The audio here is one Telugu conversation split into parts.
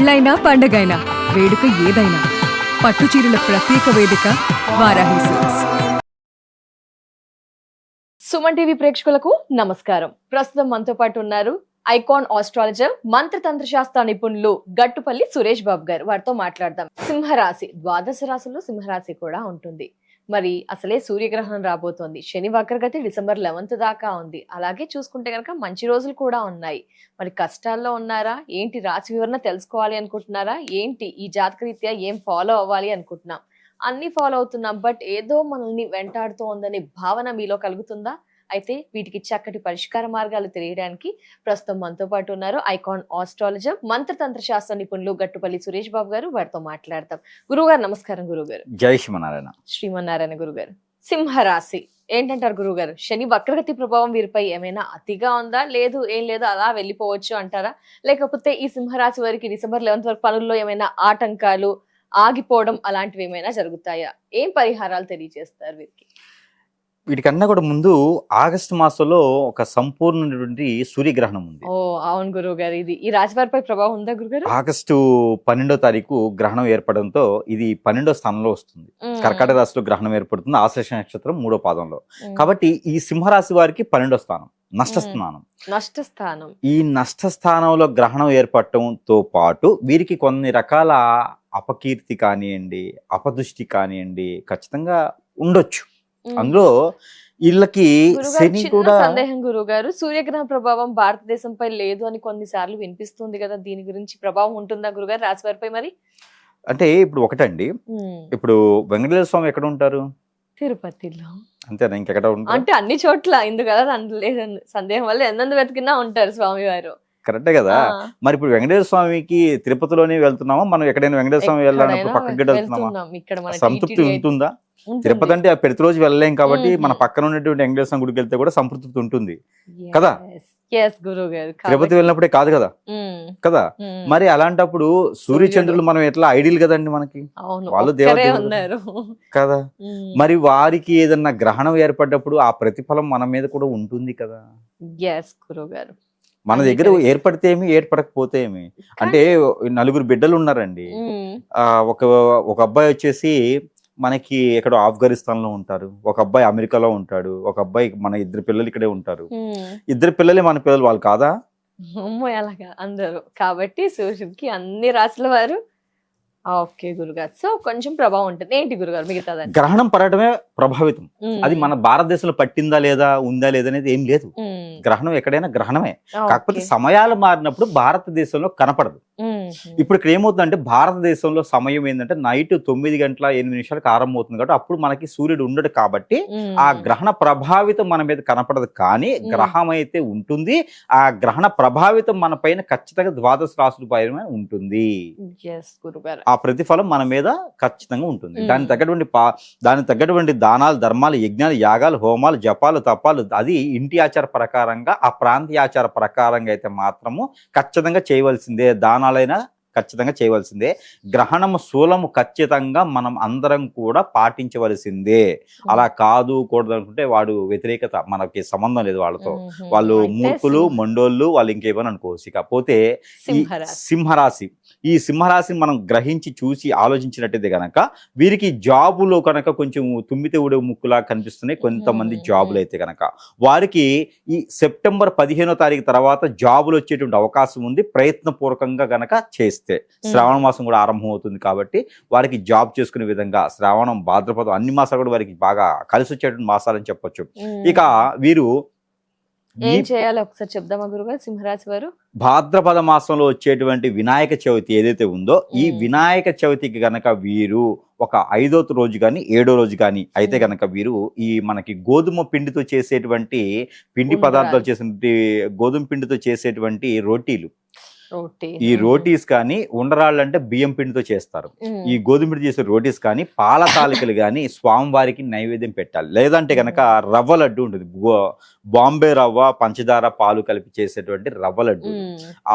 పెళ్ళైనా పండగైనా వేడుక ఏదైనా పట్టు చీరల ప్రత్యేక వేదిక వారాహి సిల్క్స్. సుమన్ టీవీ ప్రేక్షకులకు నమస్కారం. ప్రస్తుతం మనతో పాటు ఉన్నారు ఐకాన్ ఆస్ట్రాలజర్, మంత్రతంత్ర శాస్త్ర నిపుణులు గట్టుపల్లి సురేష్ బాబు గారు. వారితో మాట్లాడదాం. సింహరాశి, ద్వాదశ రాశుల్లో సింహరాశి కూడా ఉంటుంది. మరి అసలే సూర్యగ్రహణం రాబోతోంది. శని వక్రగతి డిసెంబర్ 11 దాకా ఉంది. అలాగే చూసుకుంటే కనుక మంచి రోజులు కూడా ఉన్నాయి. మరి కష్టాల్లో ఉన్నారా ఏంటి, రాశి వివరణ తెలుసుకోవాలి అనుకుంటున్నారా ఏంటి, ఈ జాతకరీత్యా ఏం ఫాలో అవ్వాలి అనుకుంటున్నాం, అన్ని ఫాలో అవుతున్నాం, బట్ ఏదో మనల్ని వెంటాడుతోందనే భావన మీలో కలుగుతుందా? అయితే వీటికి చక్కటి పరిష్కార మార్గాలు తెలియడానికి ప్రస్తుతం మనతో పాటు ఉన్నారు ఐకాన్ ఆస్ట్రాలజర్, మంత్రతంత్ర శాస్త్ర నిపుణులు గట్టుపల్లి సురేష్ బాబు గారు. వారితో మాట్లాడతాం. గురుగారు నమస్కారం. గురుగారు జై శ్రీమన్నారాయణ. శ్రీమన్నారాయణ. గురుగారు, సింహరాశి ఏంటంటారు గురుగారు? శని వక్రగతి ప్రభావం వీరిపై ఏమైనా అతిగా ఉందా? లేదు, ఏం లేదు, అలా వెళ్ళిపోవచ్చు అంటారా? లేకపోతే ఈ సింహరాశి వారికి డిసెంబర్ 11 వరకు పనుల్లో ఏమైనా ఆటంకాలు, ఆగిపోవడం అలాంటివి ఏమైనా జరుగుతాయా? ఏం పరిహారాలు తెలియజేస్తారు వీరికి? వీటికన్నా కూడా ముందు ఆగస్టు మాసంలో ఒక సంపూర్ణమైనటువంటి సూర్యగ్రహణం ఉంది. ఓ అవును గురువు గారు, ఇది ఈ రాశి వారిపై ప్రభావం ఉందా గురుగారు? ఆగస్టు 12వ తారీఖు గ్రహణం ఏర్పడంతో ఇది 12వ స్థానంలో వస్తుంది. కర్కాటక రాశిలో గ్రహణం ఏర్పడుతుంది, ఆశ్లేష నక్షత్రం 3వ పాదంలో. కాబట్టి ఈ సింహరాశి వారికి 12వ స్థానం నష్టస్థానం. నష్టస్థానం. ఈ నష్టస్థానంలో గ్రహణం ఏర్పడటంతో పాటు వీరికి కొన్ని రకాల అపకీర్తి కానివ్వండి, అపదృష్టి కానివ్వండి ఖచ్చితంగా ఉండొచ్చు. అందులో వీళ్ళకి శని కూడా సందేహం గురువు గారు, సూర్యగ్రహణ ప్రభావం భారతదేశంపై లేదు అని కొన్నిసార్లు వినిపిస్తుంది కదా, దీని గురించి ప్రభావం ఉంటుందా గురుగారు రాశి వారిపై? మరి అంటే ఇప్పుడు ఒకటండి, ఇప్పుడు వెంకటేశ్వర స్వామి ఎక్కడ ఉంటారు? తిరుపతిలో. అంతేనా? ఇంకెక్కడ ఉంటారు? అంటే అన్ని చోట్ల ఇందు కదా, సందేహం వల్ల ఎందు వెతికినా ఉంటారు స్వామి వారు. కరెక్టే కదా. మరి ఇప్పుడు వెంకటేశ్వర స్వామికి తిరుపతిలోనే వెళ్తున్నామా, మనం ఎక్కడైనా వెంకటేశ్వర స్వామి వెళ్ళాలన్నప్పుడు పక్కకి వెళ్తున్నామా? సంతృప్తి ఉంటుందా? తిరుపతి అంటే ప్రతిరోజు వెళ్ళలేం కాబట్టి మన పక్కన ఉన్నటువంటి వెంకటేశ్వర స్వామి గుడికి వెళ్తే కూడా సంతృప్తి ఉంటుంది కదా. తిరుపతి వెళ్ళినప్పుడే కాదు కదా కదా. మరి అలాంటప్పుడు సూర్యచంద్రులు మనం ఎట్లా ఐడియల్ కదండి మనకి, వాళ్ళు దేవతలు కదా. మరి వారికి ఏదన్నా గ్రహణం ఏర్పడ్డప్పుడు ఆ ప్రతిఫలం మన మీద కూడా ఉంటుంది కదా. మన దగ్గర ఏర్పడితే ఏమి, ఏర్పడకపోతే ఏమి. అంటే నలుగురు బిడ్డలు ఉన్నారండి. ఒక అబ్బాయి వచ్చేసి మనకి ఎక్కడో ఆఫ్ఘనిస్తాన్ లో ఉంటారు, ఒక అబ్బాయి అమెరికాలో ఉంటాడు, ఒక అబ్బాయి, మన ఇద్దరు పిల్లలు ఇక్కడే ఉంటారు. ఇద్దరు పిల్లలే మన పిల్లలు, వాళ్ళు కాదా? అలాగా అందరూ. కాబట్టి సూర్యుడికి అన్ని రాశుల వారు ఓకే గురుగారు. సో కొంచెం ప్రభావం ఉంటుంది. ఏంటి గురుగారు మిగతా? గ్రహణం పడటమే ప్రభావితం. అది మన భారతదేశంలో పట్టిందా లేదా, ఉందా లేదా అనేది ఏం లేదు. గ్రహణం ఎక్కడైనా గ్రహణమే. కాకపోతే సమయాలు మారినప్పుడు భారతదేశంలో కనపడదు. ఇప్పుడు ఇక్కడ ఏమవుతుందంటే, భారతదేశంలో సమయం ఏంటంటే నైట్ 9:08 ఆరంభం అవుతుంది కాబట్టి అప్పుడు మనకి సూర్యుడు ఉండడు కాబట్టి ఆ గ్రహణ ప్రభావితం మన మీద కనపడదు. కానీ గ్రహం అయితే ఉంటుంది. ఆ గ్రహణ ప్రభావితం మన పైన ఖచ్చితంగా ద్వాదశ రాశుల పైన ఉంటుంది. ఆ ప్రతిఫలం మన మీద ఖచ్చితంగా ఉంటుంది. దానికి తగ్గటువంటి దానాలు, ధర్మాలు, యజ్ఞాలు, యాగాలు, హోమాలు, జపాలు, తపాలు, అది ఇంటి ఆచార ప్రకారంగా, ఆ ప్రాంతీయ ఆచార ప్రకారంగా అయితే మాత్రము ఖచ్చితంగా చేయవలసిందే. దానాలైనా ఖచ్చితంగా చేయవలసిందే. గ్రహణము శూలము ఖచ్చితంగా మనం అందరం కూడా పాటించవలసిందే. అలా కాదు కూడదు అనుకుంటే వాడు వ్యతిరేకత, మనకి సంబంధం లేదు వాళ్ళతో. వాళ్ళు మూర్ఖులు, మొండోళ్ళు, వాళ్ళు ఇంకేమని అనుకోవచ్చు. ఇకపోతే ఈ సింహరాశిని మనం గ్రహించి చూసి ఆలోచించినట్టయితే గనక వీరికి జాబులో కనుక కొంచెం తుమ్మితే ఊడే ముక్కులా కనిపిస్తున్నాయి కొంతమంది జాబులు అయితే గనక. వారికి ఈ సెప్టెంబర్ 15వ తారీఖు తర్వాత జాబులు వచ్చేటువంటి అవకాశం ఉంది, ప్రయత్నపూర్వకంగా గనక చేస్తే. శ్రావణ మాసం కూడా ఆరంభం అవుతుంది కాబట్టి వారికి జాబ్ చేసుకునే విధంగా శ్రావణం, భాద్రపదం అన్ని మాసాలు కూడా వారికి బాగా కలిసి వచ్చేటువంటి మాసాలని చెప్పొచ్చు. ఇక వీరు ఏం చేయాలి ఒకసారి చెప్దామా గురుగారు? సింహరాశి వారు భాద్రపద మాసంలో వచ్చేటువంటి వినాయక చవితి ఏదైతే ఉందో, ఈ వినాయక చవితికి గనక వీరు ఒక 5వ రోజు కానీ 7వ రోజు కానీ అయితే గనక వీరు ఈ మనకి గోధుమ పిండితో చేసేటువంటి పిండి పదార్థాలు చేసినటువంటి గోధుమ పిండితో చేసేటువంటి రోటీలు, ఈ రోటీస్ కానీ, ఉండరాళ్ళు అంటే బియ్యం పిండితో చేస్తారు, ఈ గోధుమ పిండి చేసే రోటీస్ కానీ, పాల తాలికలు కానీ స్వామివారికి నైవేద్యం పెట్టాలి. లేదంటే గనక రవ్వ లడ్డు ఉంటుంది, బాంబే రవ్వ, పంచదార, పాలు కలిపి చేసేటువంటి రవ్వ లడ్డు,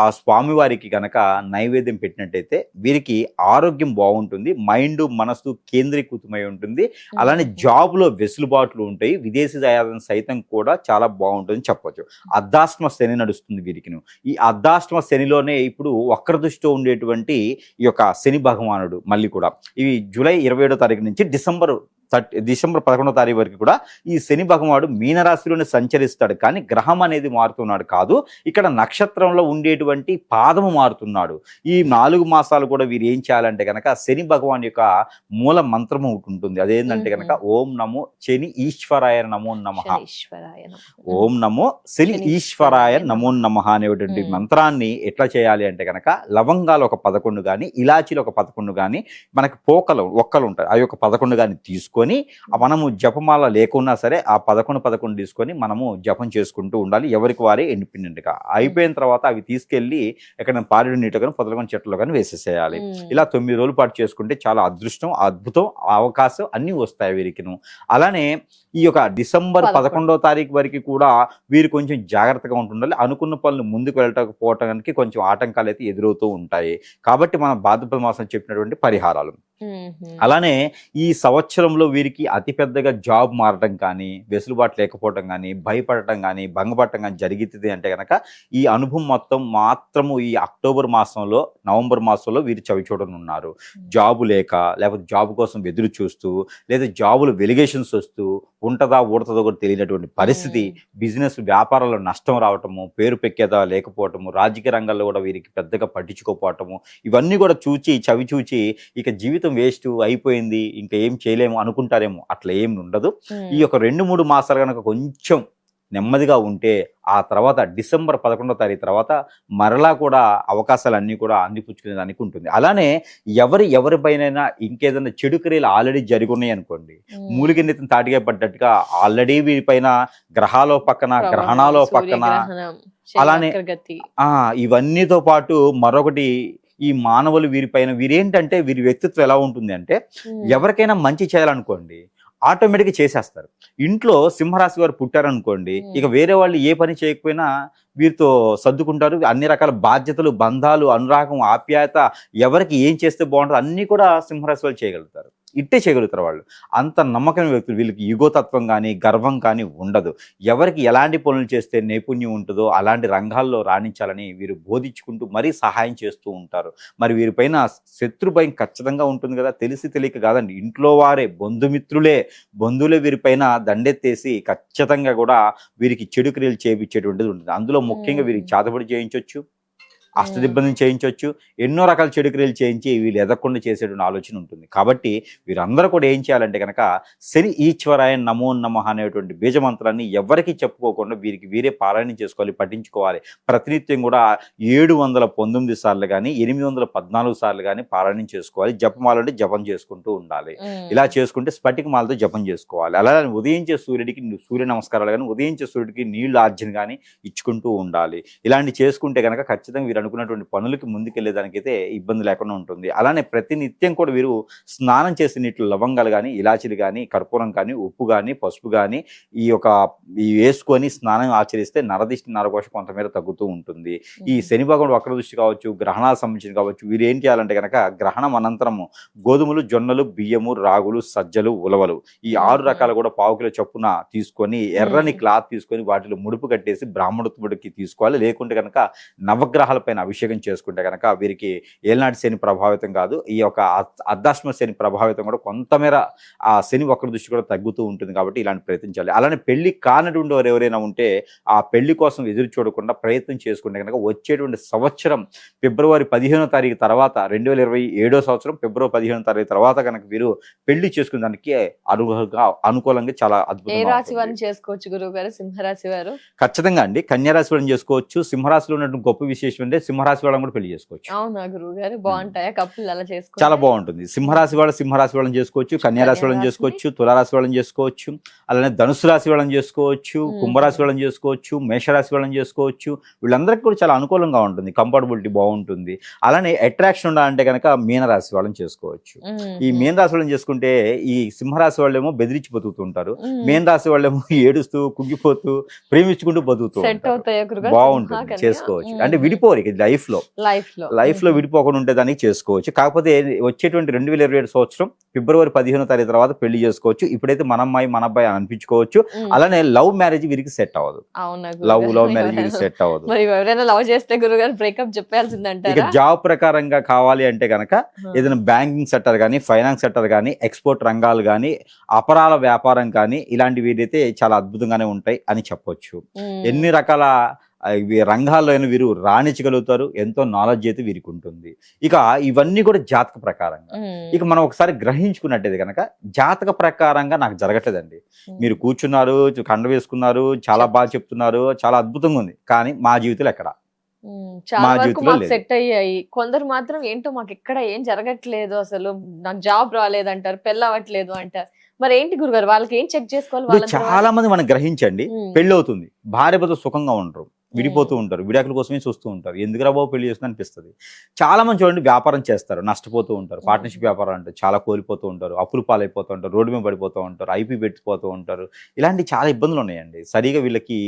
ఆ స్వామివారికి గనక నైవేద్యం పెట్టినట్టయితే వీరికి ఆరోగ్యం బాగుంటుంది, మైండ్ మనసు కేంద్రీకృతమై ఉంటుంది. అలానే జాబ్లో వెసులుబాట్లు ఉంటాయి, విదేశీ ఆదాయం సైతం కూడా చాలా బాగుంటుంది చెప్పొచ్చు. అర్ధాష్టమ శని నడుస్తుంది వీరికి. ఈ అర్ధాష్టమ శనిలో రాశిలోనే ఇప్పుడు వక్ర దృష్టితో ఉండేటువంటి ఈ యొక్క శని భగవానుడు మళ్ళీ కూడా ఇవి జూలై 27వ తారీఖు నుంచి డిసెంబర్ 11వ తారీఖు వరకు కూడా ఈ శని భగవానుడు మీనరాశిలోనే సంచరిస్తాడు, కానీ గ్రహం అనేది మారుతున్నాడు కాదు, ఇక్కడ నక్షత్రంలో ఉండేటువంటి పాదము మారుతున్నాడు. ఈ 4 మాసాలు కూడా వీరు ఏం చేయాలంటే కనుక శని భగవాన్ యొక్క మూల మంత్రము ఒకటి ఉంటుంది. అదేంటంటే కనుక ఓం నమో శని ఈశ్వరాయ నమో నమః, ఓం నమో శని ఈశ్వరాయ నమో నమః అనేటువంటి మంత్రాన్ని ఎట్లా చేయాలి అంటే కనుక లవంగాలు ఒక 11 కానీ, ఇలాచీలు ఒక 11 కానీ, మనకి ఒక్కలు ఉంటాయి అవి ఒక 11 కానీ తీసుకొని మనము జపమాల లేకున్నా సరే ఆ 11 తీసుకొని మనము జపం చేసుకుంటూ ఉండాలి, ఎవరికి వారే ఇండిపెండెంట్ గా. అయిపోయిన తర్వాత అవి తీసుకెళ్లి ఎక్కడ పారేడు నీటిలో కానీ పొదలకొని చెట్లలో కానీ వేసేసేయాలి. ఇలా 9 రోజుల పాటు చేసుకుంటే చాలా అదృష్టం, అద్భుతం, అవకాశం అన్ని వస్తాయి వీరికిను. అలానే ఈ యొక్క డిసెంబర్ 11వ తారీఖు వరకు కూడా వీరు కొంచెం జాగ్రత్తగా ఉంటుండాలి. అనుకున్న పనులు ముందుకు వెళ్ళకపోవటానికి కొంచెం ఆటంకాలు అయితే ఎదురవుతూ ఉంటాయి. కాబట్టి మన భాద్రపద మాసం చెప్పినటువంటి పరిహారాలు. అలానే ఈ సంవత్సరంలో వీరికి అతిపెద్దగా జాబ్ మారటం కానీ, వెసులుబాటు లేకపోవటం కానీ, భయపడటం కానీ, భంగపడటం కానీ జరిగింది అంటే కనుక ఈ అనుభవం మాత్రము ఈ అక్టోబర్ మాసంలో, నవంబర్ మాసంలో వీరు చవిచూడనున్నారు. జాబు లేక, లేకపోతే జాబు కోసం ఎదురు చూస్తూ, లేదా జాబులు వెలిగేషన్స్ వస్తూ ఉంటుందా ఊడతదో కూడా తెలియనటువంటి పరిస్థితి, బిజినెస్ వ్యాపారాల్లో నష్టం రావటము, పేరు పెక్కేదా లేకపోవటము, రాజకీయ రంగాల్లో కూడా వీరికి పెద్దగా పట్టించుకోకపోవటము, ఇవన్నీ కూడా చవి చూచి ఇక జీవితం వేస్ట్ అయిపోయింది, ఇంకా ఏం చేయలేము అనుకుంటారేమో. అట్లా ఏం ఉండదు. ఈ యొక్క 2-3 మాసాలు కనుక కొంచెం నెమ్మదిగా ఉంటే ఆ తర్వాత డిసెంబర్ 11వ తారీఖు తర్వాత మరలా కూడా అవకాశాలన్నీ కూడా అందిపుచ్చుకునేదానికి ఉంటుంది. అలానే ఎవరిపైనైనా ఇంకేదైనా చెడు క్రియలు ఆల్రెడీ జరిగి ఉన్నాయి అనుకోండి, మూలికి నెత్తిన తాటిగా పడ్డట్టుగా ఆల్రెడీ వీరిపైన గ్రహాల పక్కన, గ్రహణాల పక్కన, అలానే ఇవన్నీతో పాటు మరొకటి ఈ మానవులు వీరిపైన వీరేంటంటే వీరి వ్యక్తిత్వం ఎలా ఉంటుంది అంటే ఎవరికైనా మంచి చేయాలనుకోండి ఆటోమేటిక్గా చేసేస్తారు. ఇంట్లో సింహరాశి వారు పుట్టారనుకోండి, ఇక వేరే వాళ్ళు ఏ పని చేయకపోయినా వీరితో సర్దుకుంటారు. అన్ని రకాల బాధ్యతలు, బంధాలు, అనురాగం, ఆప్యాయత, ఎవరికి ఏం చేస్తే బాగుంటుందో అన్నీ కూడా సింహరాశి వాళ్ళు చేయగలుగుతారు. ఇట్టే చేయగలుగుతారు వాళ్ళు. అంత నమ్మకమైన వ్యక్తులు. వీళ్ళకి యుగోతత్వం కానీ, గర్వం కానీ ఉండదు. ఎవరికి ఎలాంటి పనులు చేస్తే నైపుణ్యం ఉంటుందో అలాంటి రంగాల్లో రాణించాలని వీరు బోధించుకుంటూ మరీ సహాయం చేస్తూ ఉంటారు. మరి వీరిపైన శత్రు భయం ఖచ్చితంగా ఉంటుంది కదా, తెలిసి తెలియక కాదండి, ఇంట్లో వారే, బంధువులే వీరిపైన దండెత్తేసి ఖచ్చితంగా కూడా వీరికి చెడు క్రియలు చేయించేటువంటిది ఉంటుంది. అందులో ముఖ్యంగా వీరికి చేతబడి చేయించవచ్చు, అష్టదిబ్బంది చేయించవచ్చు, ఎన్నో రకాల చెడు క్రియలు చేయించి వీళ్ళు ఎదగకుండా చేసేటువంటి ఆలోచన ఉంటుంది. కాబట్టి వీరందరూ కూడా ఏం చేయాలంటే కనుక శని ఈశ్వరాయ నమో నమః అనేటువంటి బీజమంత్రాన్ని ఎవరికి చెప్పుకోకుండా వీరికి వీరే పారాయణం చేసుకోవాలి, పఠించుకోవాలి. ప్రతినిత్యం కూడా 719 సార్లు కానీ, 814 సార్లు కానీ పారాయణం చేసుకోవాలి. జపమాల అంటే జపం చేసుకుంటూ ఉండాలి. ఇలా చేసుకుంటే స్ఫటికమాలతో జపం చేసుకోవాలి. అలాగే ఉదయించే సూర్యుడికి సూర్య నమస్కారాలు కానీ, ఉదయించే సూర్యుడికి నీళ్లు ఆర్జన కానీ ఇచ్చుకుంటూ ఉండాలి. ఇలాంటి చేసుకుంటే కనుక ఖచ్చితంగా వీరు అనుకున్నటువంటి పనులకి ముందుకెళ్లేదానికైతే ఇబ్బంది లేకుండా ఉంటుంది. అలానే ప్రతినిత్యం కూడా వీరు స్నానం చేసే నీటిలో లవంగాలు కానీ, ఇలాచీలు కానీ, కర్పూరం కానీ, ఉప్పు కానీ, పసుపు కానీ వేసుకొని స్నానం ఆచరిస్తే నరదిష్టి, నరఘోష కొంతమేర తగ్గుతూ ఉంటుంది. ఈ శని భగవానుడు వక్ర దృష్టి కావచ్చు, గ్రహణాలకు సంబంధించి కావచ్చు, వీరు ఏం చేయాలంటే కనుక గ్రహణం అనంతరము గోధుమలు, జొన్నలు, బియ్యము, రాగులు, సజ్జలు, ఉలవలు ఈ 6 రకాలు కూడా 1/4 కిలో చొప్పున తీసుకొని ఎర్రని క్లాత్ తీసుకొని వాటిలో ముడుపు కట్టేసి బ్రాహ్మణోత్తముడికి తీసుకోవాలి. లేకుంటే కనుక నవగ్రహాలపైన అభిషేకం చేసుకుంటే కనుక వీరికి ఏలనాటి శని ప్రభావితం కాదు, ఈ యొక్క అర్ధాశ్మ శని ప్రభావితం కూడా కొంతమేర ఆ శని వక్ర దృష్టి కూడా తగ్గుతూ ఉంటుంది. కాబట్టి ఇలాంటి ప్రయత్నించాలి. అలానే పెళ్లి కానటువంటి వారు ఎవరైనా ఉంటే ఆ పెళ్లి కోసం ఎదురు చూడకుండా ప్రయత్నం చేసుకుంటే కనుక వచ్చేటువంటి సంవత్సరం ఫిబ్రవరి 15వ తారీఖు తర్వాత 2027వ సంవత్సరం ఫిబ్రవరి 15వ తారీఖు తర్వాత కనుక వీరు పెళ్లి చేసుకునే దానికి అనుకూలంగా చాలా అద్భుతంగా చేసుకోవచ్చు. గురువు గారు సింహరాశి వారు ఖచ్చితంగా అండి కన్యారాశి వాళ్ళని చేసుకోవచ్చు. సింహరాశిలో ఉన్నటువంటి గొప్ప విశేషం అంటే సింహరాశి వాళ్ళని కూడా పెళ్లి చేసుకోవచ్చు. అవునా గురువు గారు, బాగుంటాయా కప్పులు అలా చేసుకోవచ్చు? చాలా బాగుంటుంది. సింహరాశి వాళ్ళని చేసుకోవచ్చు, కన్యారాశి వాళ్ళని చేసుకోవచ్చు, తులారాశి వాళ్ళని చేసుకోవచ్చు, అలానే ధనుసు రాశి వాళ్ళని చేసుకోవచ్చు, కుంభరాశి వాళ్ళని చేసుకోవచ్చు, మేషరాశి వాళ్ళని చేసుకోవచ్చు. వీళ్ళందరికీ కూడా చాలా అనుకూలంగా ఉంటుంది, కంఫర్టబిలిటీ బాగుంటుంది. అలానే అట్రాక్షన్ ఉండాలంటే కనుక మీనరాశి వాళ్ళని చేసుకోవచ్చు. ఈ మీనరాశి వాళ్ళని చేసుకుంటే ఈ సింహరాశి వాళ్ళేమో బెదిరించి బతుకుతుంటారు, మీనరాశి వాళ్ళేమో ఏడుస్తూ కుంగిపోతూ ప్రేమించుకుంటూ బతుకుతూ ఉంటారు. బాగుంటుంది, చేసుకోవచ్చు. అంటే విడిపోరు, ఇక లైఫ్ లో లైఫ్ లో విడిపోకుండా ఉంటే దానికి చేసుకోవచ్చు. కాకపోతే వచ్చేటువంటి 2027 సంవత్సరం ఫిబ్రవరి 15వ తారీఖు తర్వాత పెళ్లి చేసుకోవచ్చు. ఇప్పుడైతే మన అమ్మాయి మన అబ్బాయి అని అనిపించుకోవచ్చు. అలానే లవ్ మ్యారేజ్ వీరికి సెట్ అవ్వదు. అవునా లవ్ మ్యారేజ్ వీరికి సెట్ అవ్వదు. మరి ఎవరైనా లవ్ చేస్తే గురుగారు బ్రేకప్ చెప్పాల్సిందంటారా? ఇక జాబ్ ప్రకారంగా కావాలి అంటే గనక ఏదైనా బ్యాంకింగ్ సెక్టర్ కానీ, ఫైనాన్స్ సెక్టర్ కానీ, ఎక్స్పోర్ట్ రంగాలు కానీ, అపరాల వ్యాపారం కానీ ఇలాంటి వీరైతే చాలా అద్భుతంగానే ఉంటాయి అని చెప్పొచ్చు. ఎన్ని రకాల రంగాల్లో వీరు రాణించగలుగుతారు. ఎంతో నాలెడ్జ్ అయితే వీరికి ఉంటుంది. ఇక ఇవన్నీ కూడా జాతక ప్రకారంగా. ఇక మనం ఒకసారి గ్రహించుకున్నట్టయితే కనుక జాతక ప్రకారంగా నాకు జరగట్లేదండి. మీరు కూర్చున్నారు, కండ వేసుకున్నారు, చాలా బాగా చెప్తున్నారు, చాలా అద్భుతంగా ఉంది, కానీ మా జీవితంలో ఎక్కడ చాలా వరకు మాకు సెట్ అయ్యాయి. కొందరు మాత్రం ఏంటో మాకు ఎక్కడ ఏం జరగట్లేదు, అసలు నాకు జాబ్ రాలేదంటారు, పెళ్ళి అవ్వట్లేదు అంటారు. మరి ఏంటి గురుగారు, వాళ్ళకి ఏం చెక్ చేసుకోవాలి? చాలా మంది మనం గ్రహించండి, పెళ్లి అవుతుంది, భార్య భర్త సుఖంగా ఉండరు, విడిపోతూ ఉంటారు, విడాకుల కోసమే చూస్తూ ఉంటారు. ఎందుకురా బాబు పెళ్లి చేస్తుంది అనిపిస్తుంది. చాలా మంది చూడండి వ్యాపారం చేస్తారు, నష్టపోతూ ఉంటారు. పార్ట్నర్షిప్ వ్యాపారం అంటే చాలా కోల్పోతూ ఉంటారు, అప్పులు పాలైపోతూ ఉంటారు, రోడ్డు మీద పడిపోతూ ఉంటారు, ఐపీ పెట్టిపోతూ ఉంటారు. ఇలాంటి చాలా ఇబ్బందులు ఉన్నాయండి. సరిగా వీళ్ళకి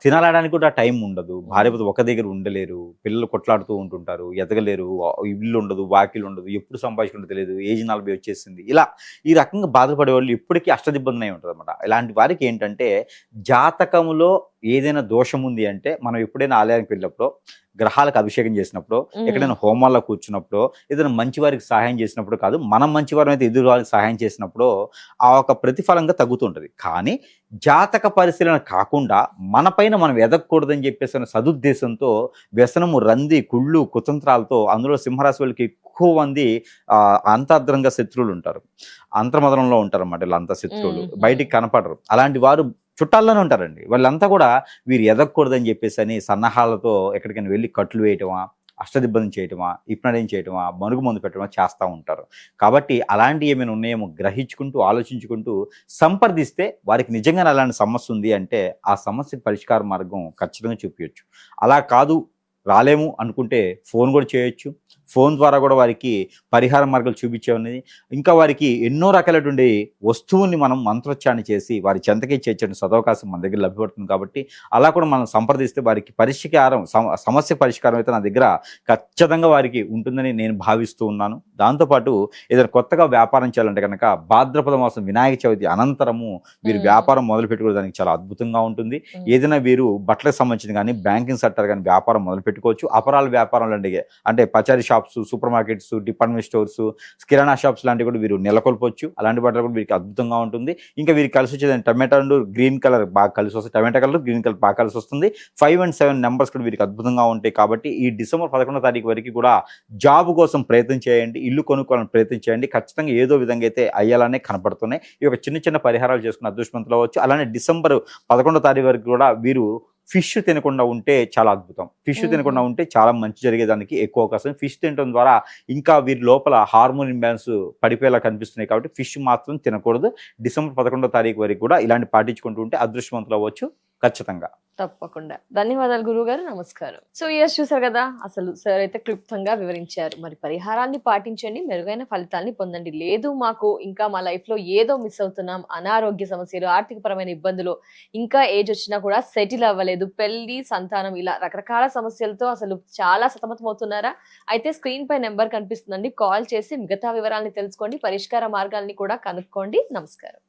తినాలడానికి కూడా టైం ఉండదు, భార్య భర్త ఒక దగ్గర ఉండలేరు, పిల్లలు కొట్లాడుతూ ఉంటుంటారు, ఎదగలేరు, ఇల్లు ఉండదు, వాకిలు ఉండదు, ఎప్పుడు సంపాదించుకుంటూ తెలియదు, ఏజ్ 40 వచ్చేసింది. ఇలా ఈ రకంగా బాధపడే వాళ్ళు ఇప్పటికీ అష్టదిబ్బంది అయి ఉంటుంది అనమాట. ఇలాంటి వారికి ఏంటంటే జాతకములో ఏదైనా దోషం ఉంది అంటే మనం ఎప్పుడైనా ఆలయానికి వెళ్ళినప్పుడు, గ్రహాలకు అభిషేకం చేసినప్పుడు, ఎక్కడైనా హోమాల్లో కూర్చున్నప్పుడు, ఏదైనా మంచి వారికి సహాయం చేసినప్పుడు కాదు, మనం మంచివారం అయితే ఎదురు వారికి సహాయం చేసినప్పుడు ఆ ఒక ప్రతిఫలంగా తగ్గుతుంటది. కానీ జాతక పరిశీలన కాకుండా మన పైన మనం ఎదగకూడదని చెప్పేసి సదుద్దేశంతో వ్యసనము, రంది, కుళ్ళు, కుతంత్రాలతో, అందులో సింహరాశి వాళ్ళకి ఎక్కువ మంది అంతర్ద్రంగా శత్రువులు ఉంటారు, అంతర్మదనంలో ఉంటారు అన్నమాట. వీళ్ళంతా శత్రువులు బయటికి కనపడరు. అలాంటి వారు చుట్టాల్లోనే ఉంటారండి. వాళ్ళంతా కూడా వీరు ఎదగకూడదని చెప్పేసి అని సన్నాహాలతో ఎక్కడికైనా వెళ్ళి కట్లు వేయటమా, అష్టదిబ్బంది చేయటమా, ఇప్నయం చేయటమా, మనుగు మందు పెట్టడమా చేస్తూ ఉంటారు. కాబట్టి అలాంటి ఏమైనా ఉన్నాయేమో గ్రహించుకుంటూ, ఆలోచించుకుంటూ సంప్రదిస్తే వారికి నిజంగానే అలాంటి సమస్య ఉంది అంటే ఆ సమస్యకి పరిష్కార మార్గం ఖచ్చితంగా చూపించచ్చు. అలా కాదు రాలేము అనుకుంటే ఫోన్ కూడా చేయొచ్చు. ఫోన్ ద్వారా కూడా వారికి పరిహార మార్గాలు చూపించే ఉన్నది. ఇంకా వారికి ఎన్నో రకాలటువంటి వస్తువుల్ని మనం మంత్రోచ్చారణ చేసి వారి చెంతకి చేర్చే సదవకాశం మన దగ్గర లభ్యపడుతుంది. కాబట్టి అలా కూడా మనం సంప్రదిస్తే వారికి సమస్య పరిష్కారం అయితే నా దగ్గర ఖచ్చితంగా వారికి ఉంటుందని నేను భావిస్తూ ఉన్నాను. దాంతోపాటు ఏదైనా కొత్తగా వ్యాపారం చేయాలంటే కనుక భాద్రపద మాసం వినాయక చవితి అనంతరము వీరు వ్యాపారం మొదలు పెట్టుకోవడానికి చాలా అద్భుతంగా ఉంటుంది. ఏదైనా వీరు బట్టలకు సంబంధించిన కానీ, బ్యాంకింగ్ సెక్టర్ కానీ వ్యాపారం మొదలు పెట్టుకోవచ్చు. అపరాల వ్యాపారాలు అంటే పచారీ shops, super markets, department stores, కిరాణా షాప్స్ లాంటివి కూడా వీరు నెలకొల్పొచ్చు. అలాంటి వాటిలో కూడా వీరికి అద్భుతంగా ఉంటుంది. ఇంకా వీరికి కలిసి వచ్చేది టమాటో అండ్ గ్రీన్ కలర్ బాగా కలిసి వస్తుంది. టమాటో కలర్, గ్రీన్ కలర్ బాగా కలిసి వస్తుంది. 5 and 7 నెంబర్స్ కూడా వీరికి అద్భుతంగా ఉంటాయి. కాబట్టి ఈ డిసెంబర్ 11వ తారీఖు వరకు కూడా జాబ్ కోసం ప్రయత్నం చేయండి, ఇల్లు కొనుక్కోవాలని ప్రయత్నం చేయండి. ఖచ్చితంగా ఏదో విధంగా అయితే అయ్యాలనే కనపడుతున్నాయి. ఈ యొక్క చిన్న చిన్న పరిహారాలు చేసుకుని అదృష్టవంతులు అవ్వచ్చు. అలానే డిసెంబర్ 11వ తారీఖు వరకు కూడా వీరు ఫిష్ తినకుండా ఉంటే చాలా అద్భుతం. ఫిష్ తినకుండా ఉంటే చాలా మంచి జరిగేదానికి ఎక్కువ అవకాశం. ఫిష్ తినడం ద్వారా ఇంకా వీరి లోపల హార్మోన్ ఇంబ్యాలెన్స్ పడిపోయేలా కనిపిస్తున్నాయి. కాబట్టి ఫిష్ మాత్రం తినకూడదు. డిసెంబర్ 11వ తారీఖు వరకు కూడా ఇలాంటి పాటించుకుంటూ ఉంటే అదృష్టవంతులు అవ్వచ్చు ఖచ్చితంగా. తప్పకుండా. ధన్యవాదాలు గురువు గారు, నమస్కారం. సో ఇయర్స్ చూసారు కదా, అసలు సార్ అయితే క్లుప్తంగా వివరించారు. మరి పరిహారాన్ని పాటించండి, మెరుగైన ఫలితాన్ని పొందండి. లేదు మాకు ఇంకా మా లైఫ్ లో ఏదో మిస్ అవుతున్నాం, అనారోగ్య సమస్యలు, ఆర్థికపరమైన ఇబ్బందులు, ఇంకా ఏజ్ వచ్చినా కూడా సెటిల్ అవ్వలేదు, పెళ్లి, సంతానం, ఇలా రకరకాల సమస్యలతో అసలు చాలా సతమతం అవుతున్నారా? అయితే స్క్రీన్ పై నెంబర్ కనిపిస్తుందండి, కాల్ చేసి మిగతా వివరాలని తెలుసుకోండి, పరిష్కార మార్గాల్ని కూడా కనుక్కోండి. నమస్కారం.